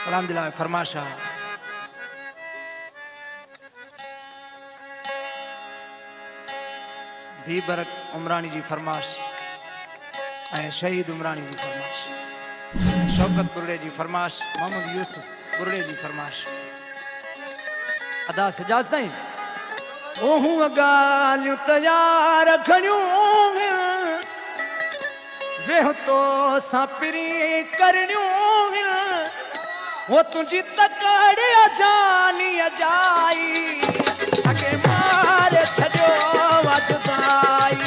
अलहमदिल्ला फरमाशा भी बरक उमरानी जी फरमाश ऐं शहीद उमरानी जी फरमाश शौकत बुरड़े जी फरमाश मोहम्मद यूसुफ बुरड़े जी फरमाश अदा सजाद साईं ओहूं गालियूं तयार खणियूं वेह तो सां पिरी करणियूं वो तुझी तकड़ जानी जाई अगे मार छॾियो वजदाई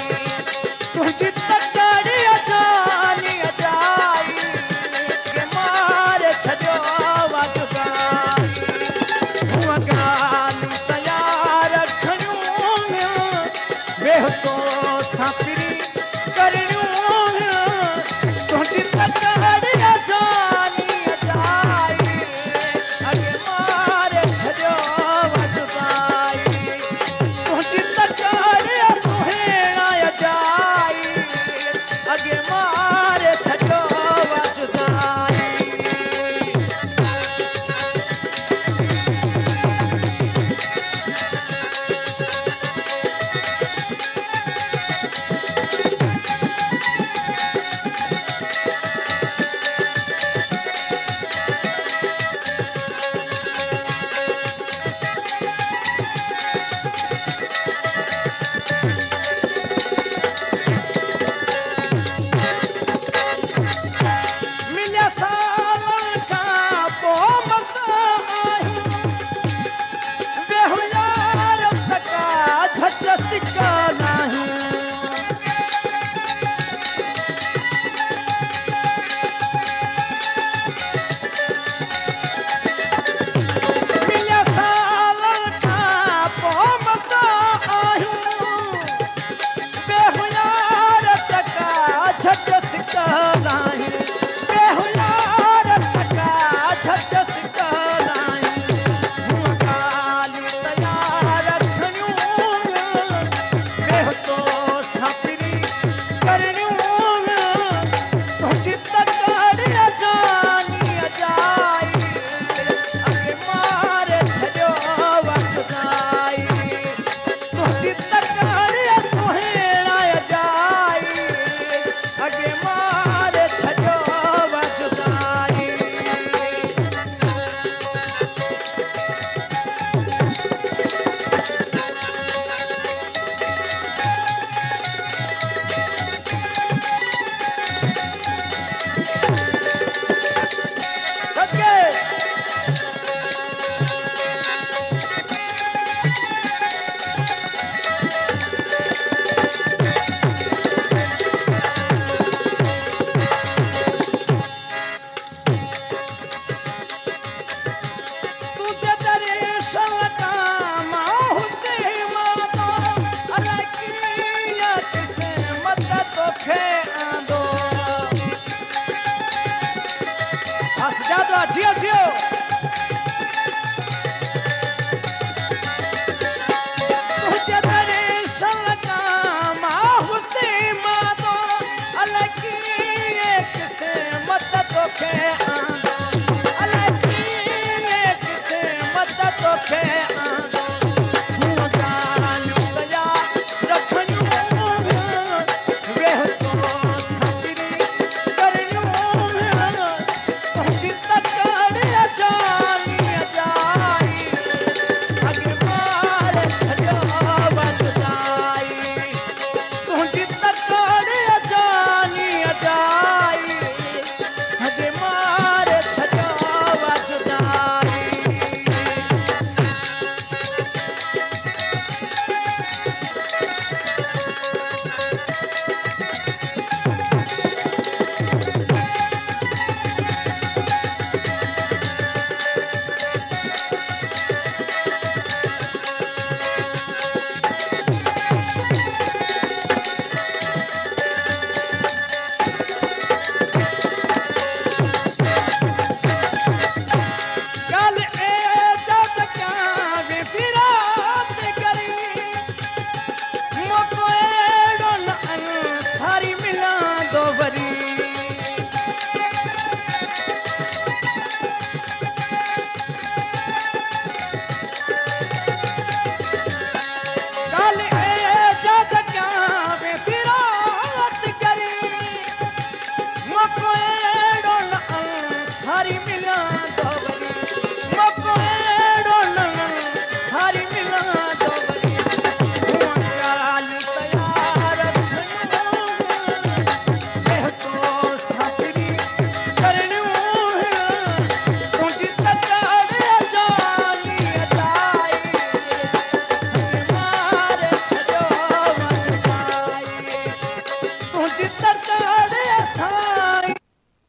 तुझी तकड़ जानी जाई अगे मार छॾियो वजदाई हूअ ॻाल्हियूं तयार खणियूं वेह तो सां पिरी करणियूं तुझी तकड़ जानी Jill.